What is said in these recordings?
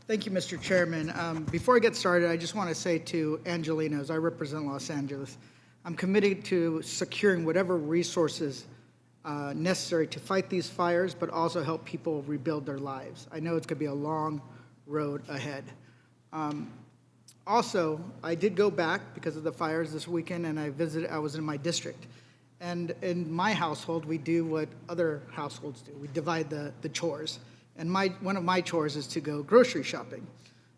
Thank you, Mr. Chairman. Before I get started, I just want to say to Angelenos, I represent Los Angeles, I'm committed to securing whatever resources necessary to fight these fires, but also help people rebuild their lives. I know it's going to be a long road ahead. Also, I did go back because of the fires this weekend, and I was in my district. And in my household, we do what other households do. We divide the chores. And one of my chores is to go grocery shopping.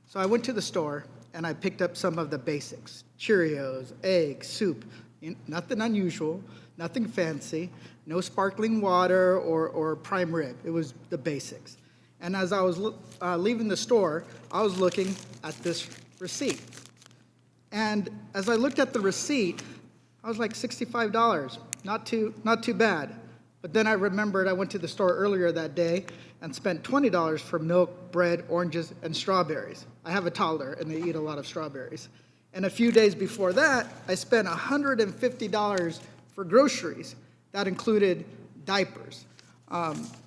So I went to the store, and I picked up some of the basics: Cheerios, eggs, soup. Nothing unusual, nothing fancy, no sparkling water or prime rib. It was the basics. And as I was leaving the store, I was looking at this receipt. And as I looked at the receipt, I was like, $65, not too bad. But then I remembered I went to the store earlier that day and spent $20 for milk, bread, oranges, and strawberries. I have a toddler, and they eat a lot of strawberries. And a few days before that, I spent $150 for groceries. That included diapers.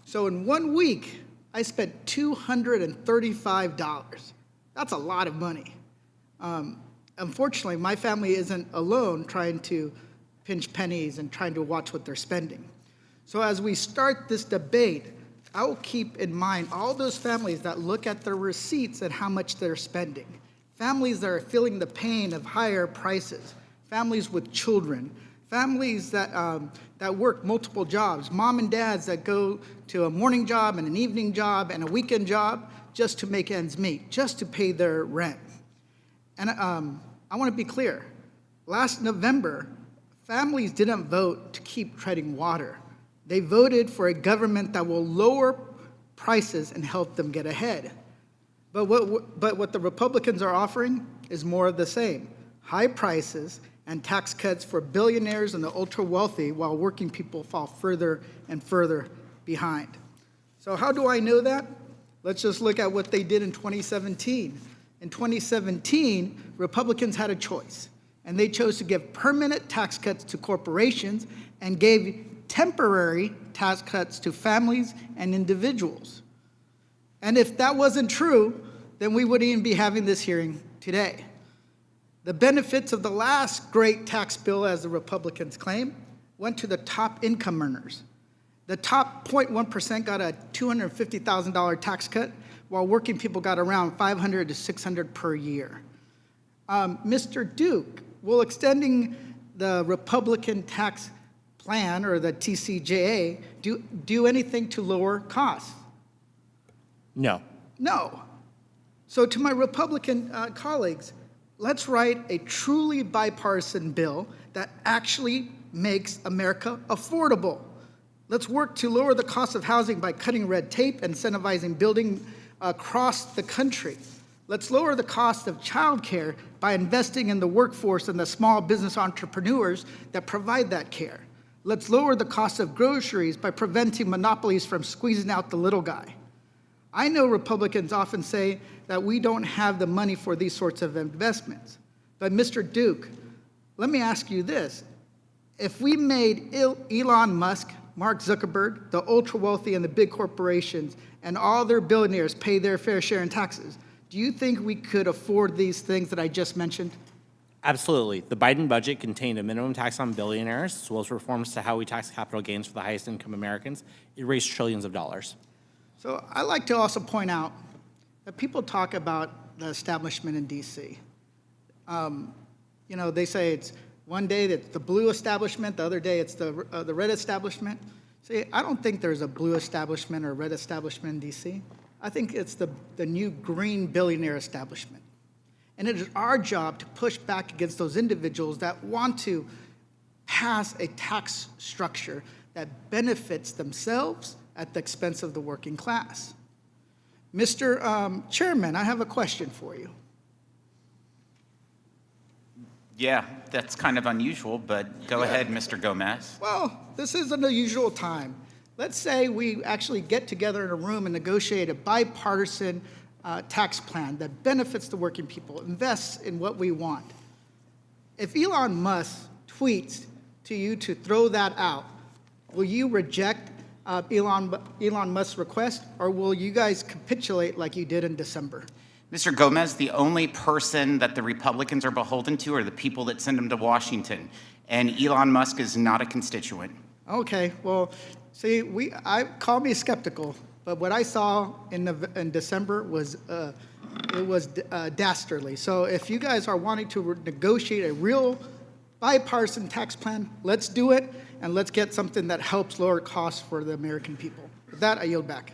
So in 1 week, I spent $235. That's a lot of money. Unfortunately, my family isn't alone trying to pinch pennies and trying to watch what they're spending. So as we start this debate, I will keep in mind all those families that look at their receipts and how much they're spending. Families that are feeling the pain of higher prices, families with children, families that work multiple jobs, mom and dads that go to a morning job and an evening job and a weekend job just to make ends meet, just to pay their rent. And I want to be clear. Last November, families didn't vote to keep treading water. They voted for a government that will lower prices and help them get ahead. But what the Republicans are offering is more of the same: high prices and tax cuts for billionaires and the ultra-wealthy, while working people fall further and further behind. So how do I know that? Let's just look at what they did in 2017. In 2017, Republicans had a choice, and they chose to give permanent tax cuts to corporations and gave temporary tax cuts to families and individuals. And if that wasn't true, then we wouldn't even be having this hearing today. The benefits of the last great tax bill, as the Republicans claim, went to the top income earners. The top 0.1% got a $250,000 tax cut, while working people got around $500 to $600 per year. Mr. Duke, will extending the Republican tax plan, or the TCJA, do anything to lower costs? No. No. So to my Republican colleagues, let's write a truly bipartisan bill that actually makes America affordable. Let's work to lower the cost of housing by cutting red tape and incentivizing building across the country. Let's lower the cost of childcare by investing in the workforce and the small business entrepreneurs that provide that care. Let's lower the cost of groceries by preventing monopolies from squeezing out the little guy. I know Republicans often say that we don't have the money for these sorts of investments. But Mr. Duke, let me ask you this. If we made Elon Musk, Mark Zuckerberg, the ultra-wealthy and the big corporations, and all their billionaires pay their fair share in taxes, do you think we could afford these things that I just mentioned? Absolutely. The Biden budget contained a minimum tax on billionaires, as well as reforms to how we tax capital gains for the highest income Americans. It raised trillions of dollars. So I'd like to also point out that people talk about the establishment in D.C. They say it's one day it's the blue establishment, the other day it's the red establishment. See, I don't think there's a blue establishment or red establishment in D.C. I think it's the new green billionaire establishment. And it is our job to push back against those individuals that want to pass a tax structure that benefits themselves at the expense of the working class. Mr. Chairman, I have a question for you. Yeah, that's kind of unusual, but go ahead, Mr. Gomez. Well, this is an unusual time. Let's say we actually get together in a room and negotiate a bipartisan tax plan that benefits the working people, invests in what we want. If Elon Musk tweets to you to throw that out, will you reject Elon Musk's request, or will you guys capitulate like you did in December? Mr. Gomez, the only person that the Republicans are beholden to are the people that send them to Washington, and Elon Musk is not a constituent. Okay, well, see, call me skeptical, but what I saw in December was dastardly. So if you guys are wanting to negotiate a real bipartisan tax plan, let's do it, and let's get something that helps lower costs for the American people. With that, I yield back.